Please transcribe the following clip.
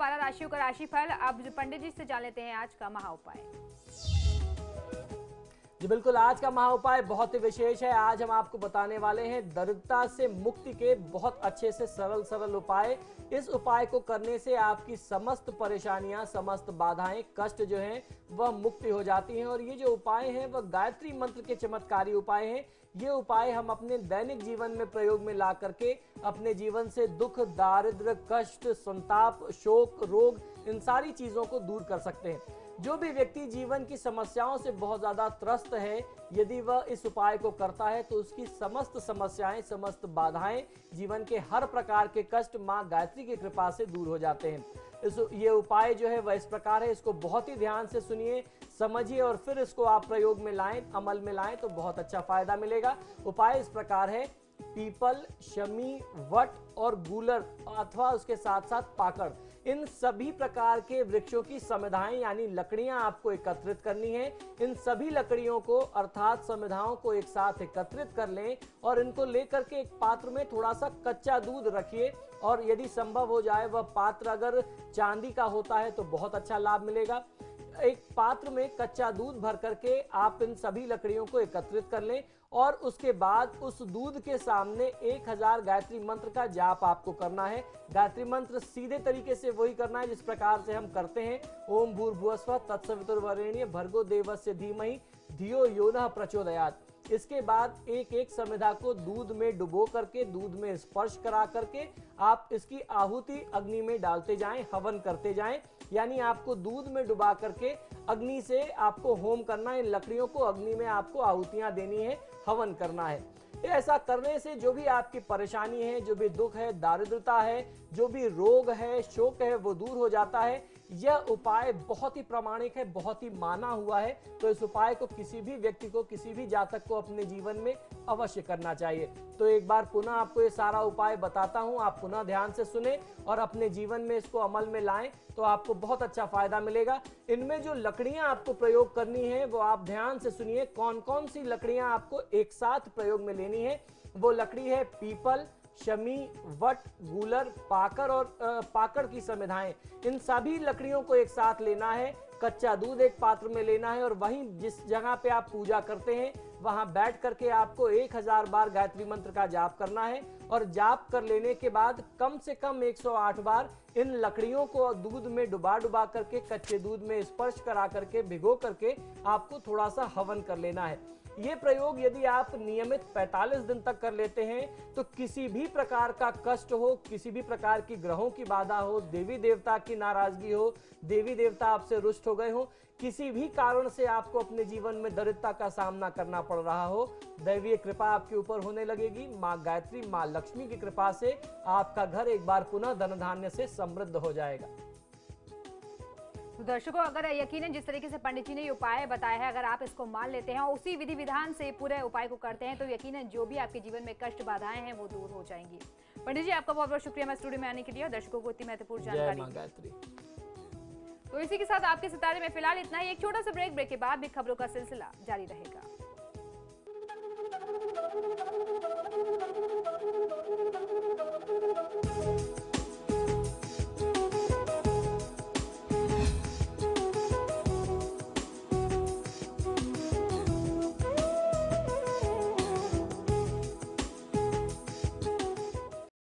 12 राशियों का राशिफल। अब पंडित जी से जान लेते हैं आज का महा उपाय। जी बिल्कुल, आज का महा उपाय बहुत ही विशेष है। आज हम आपको बताने वाले हैं दरिद्रता से मुक्ति के बहुत अच्छे से सरल उपाय। इस उपाय को करने से आपकी समस्त परेशानियां, समस्त बाधाएं, कष्ट जो हैं वह मुक्ति हो जाती हैं। और ये जो उपाय हैं वह गायत्री मंत्र के चमत्कारी उपाय हैं। ये उपाय हम अपने दैनिक जीवन में प्रयोग में ला करके अपने जीवन से दुख, दारिद्र्य, कष्ट, संताप, शोक, रोग, इन सारी चीजों को दूर कर सकते हैं। जो भी व्यक्ति जीवन की समस्याओं से बहुत ज्यादा त्रस्त है, यदि वह इस उपाय को करता है तो उसकी समस्त समस्याएं, समस्त बाधाएं, जीवन के हर प्रकार के कष्ट मां गायत्री की कृपा से दूर हो जाते हैं। ये उपाय जो है वह इस प्रकार है। इसको बहुत ही ध्यान से सुनिए, समझिए और फिर इसको आप प्रयोग में लाएं, अमल में लाएं तो बहुत अच्छा फायदा मिलेगा। उपाय इस प्रकार है। पीपल, शमी, वट और गूलर अथवा उसके साथ साथ पाकड़, इन सभी प्रकार के वृक्षों की समिधाएं यानी लकड़ियां आपको एकत्रित करनी है। इन सभी लकड़ियों को अर्थात समिधाओं को एक साथ एकत्रित कर लें और इनको लेकर के एक पात्र में थोड़ा सा कच्चा दूध रखिए। और यदि संभव हो जाए वह पात्र अगर चांदी का होता है तो बहुत अच्छा लाभ मिलेगा। एक पात्र में कच्चा दूध भर करके आप इन सभी लकड़ियों को एकत्रित कर लें और उसके बाद उस दूध के सामने 1000 गायत्री मंत्र का जाप आपको करना है। गायत्री मंत्र सीधे तरीके से वही करना है जिस प्रकार से हम करते हैं। ओम भूर्भुवस्वः तत्सवितुर्वरेण्यं भर्गो देवस्य धीमहि धियो यो नः प्रचोदयात्। इसके बाद एक एक समिधा को दूध में डुबो करके, दूध में स्पर्श करा करके आप इसकी आहुति अग्नि में डालते जाएं, हवन करते जाएं। यानी आपको दूध में डुबा करके अग्नि से आपको होम करना है। इन लकड़ियों को अग्नि में आपको आहुतियां देनी है, हवन करना है। ऐसा करने से जो भी आपकी परेशानी है, जो भी दुख है, दारिद्रता है, जो भी रोग है, शोक है, वो दूर हो जाता है। यह उपाय बहुत ही प्रामाणिक है, बहुत ही माना हुआ है। तो इस उपाय को किसी भी व्यक्ति को, किसी भी जातक को अपने जीवन में अवश्य करना चाहिए। तो एक बार पुनः आपको ये सारा उपाय बताता हूं, आप पुनः ध्यान से सुने और अपने जीवन में इसको अमल में लाएं तो आपको बहुत अच्छा फायदा मिलेगा। इनमें जो लकड़ियां आपको प्रयोग करनी है वो आप ध्यान से सुनिए। कौन कौन सी लकड़ियां आपको एक साथ प्रयोग में लेनी है। वो लकड़ी है पीपल, शमी, वट, गूलर, पाकड़ और पाकड़ की समिधाएं। इन सभी लकड़ियों को एक साथ लेना है। कच्चा दूध एक पात्र में लेना है और वहीं जिस जगह पे आप पूजा करते हैं वहां बैठ करके आपको 1000 बार गायत्री मंत्र का जाप करना है। और जाप कर लेने के बाद कम से कम 108 बार इन लकड़ियों को दूध में डुबा करके, कच्चे दूध में स्पर्श करा करके, भिगो करके आपको थोड़ा सा हवन कर लेना है। ये प्रयोग यदि आप नियमित 45 दिन तक कर लेते हैं तो किसी भी प्रकार का कष्ट हो, किसी भी प्रकार की ग्रहों की बाधा हो, देवी देवता की नाराजगी हो, देवी देवता आपसे रुष्ट हो गए हो, किसी भी कारण से आपको अपने जीवन में दरिद्रता का सामना करना पड़ रहा हो, दैवीय कृपा आपके ऊपर होने लगेगी। मां गायत्री, मां लक्ष्मी की कृपा से आपका घर एक बार पुनः धन धान्य से समृद्ध हो जाएगा। तो दर्शकों, अगर यकीनन जिस तरीके से पंडित जी ने ये उपाय बताया है, अगर आप इसको मान लेते हैं और उसी विधि विधान से पूरे उपाय को करते हैं तो यकीनन जो भी आपके जीवन में कष्ट बाधाएं हैं वो दूर हो जाएंगी। पंडित जी, आपका बहुत बहुत शुक्रिया हमारे स्टूडियो में आने के लिए और दर्शकों को इतनी महत्वपूर्ण जानकारी। तो इसी के साथ आपके सितारे में फिलहाल इतना ही। एक छोटा सा ब्रेक के बाद भी खबरों का सिलसिला जारी रहेगा।